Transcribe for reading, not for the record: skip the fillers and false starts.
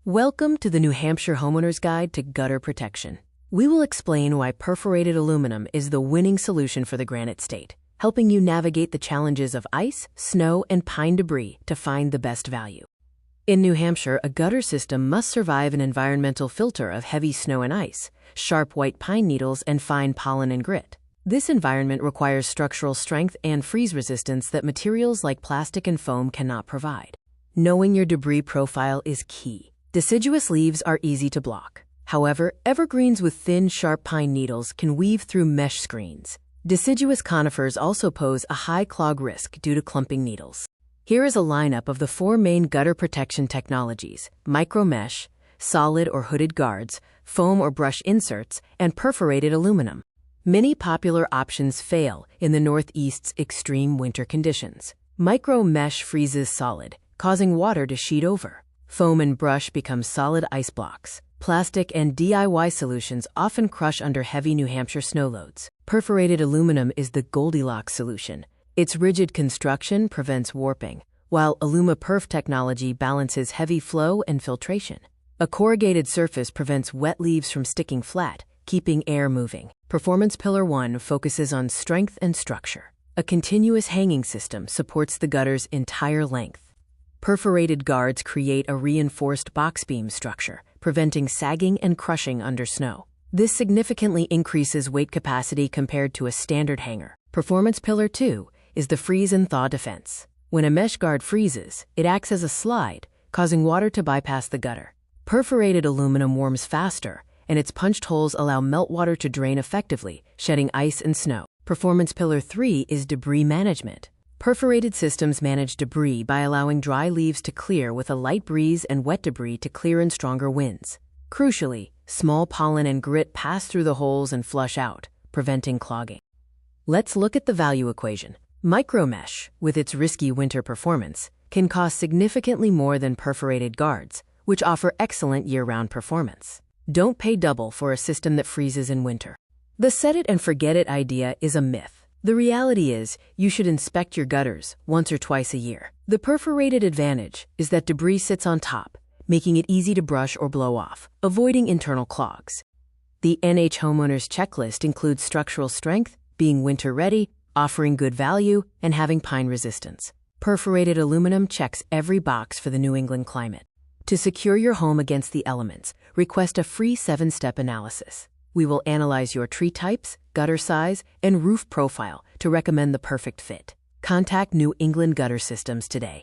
Welcome to the New Hampshire Homeowners Guide to Gutter Protection. We will explain why perforated aluminum is the winning solution for the Granite State, helping you navigate the challenges of ice, snow, and pine debris to find the best value. In New Hampshire, a gutter system must survive an environmental filter of heavy snow and ice, sharp white pine needles, and fine pollen and grit. This environment requires structural strength and freeze resistance that materials like plastic and foam cannot provide. Knowing your debris profile is key. Deciduous leaves are easy to block. However, evergreens with thin, sharp pine needles can weave through mesh screens. Deciduous conifers also pose a high clog risk due to clumping needles. Here is a lineup of the 4 main gutter protection technologies: micro mesh, solid or hooded guards, foam or brush inserts, and perforated aluminum. Many popular options fail in the Northeast's extreme winter conditions. Micro mesh freezes solid, causing water to sheet over. Foam and brush become solid ice blocks. Plastic and DIY solutions often crush under heavy New Hampshire snow loads. Perforated aluminum is the Goldilocks solution. Its rigid construction prevents warping, while AlumaPerf technology balances heavy flow and filtration. A corrugated surface prevents wet leaves from sticking flat, keeping air moving. Performance Pillar 1 focuses on strength and structure. A continuous hanging system supports the gutter's entire length. Perforated guards create a reinforced box beam structure, preventing sagging and crushing under snow. This significantly increases weight capacity compared to a standard hanger. Performance Pillar 2 is the freeze and thaw defense. When a mesh guard freezes, it acts as a slide, causing water to bypass the gutter. Perforated aluminum warms faster, and its punched holes allow meltwater to drain effectively, shedding ice and snow. Performance Pillar 3 is debris management. Perforated systems manage debris by allowing dry leaves to clear with a light breeze and wet debris to clear in stronger winds. Crucially, small pollen and grit pass through the holes and flush out, preventing clogging. Let's look at the value equation. Micromesh, with its risky winter performance, can cost significantly more than perforated guards, which offer excellent year-round performance. Don't pay double for a system that freezes in winter. The set-it-and-forget-it idea is a myth. The reality is, you should inspect your gutters once or twice a year. The perforated advantage is that debris sits on top, making it easy to brush or blow off, avoiding internal clogs. The NH Homeowners checklist includes structural strength, being winter-ready, offering good value, and having pine resistance. Perforated aluminum checks every box for the New England climate. To secure your home against the elements, request a free 7-step analysis. We will analyze your tree types, gutter size, and roof profile to recommend the perfect fit. Contact New England Gutter Systems today.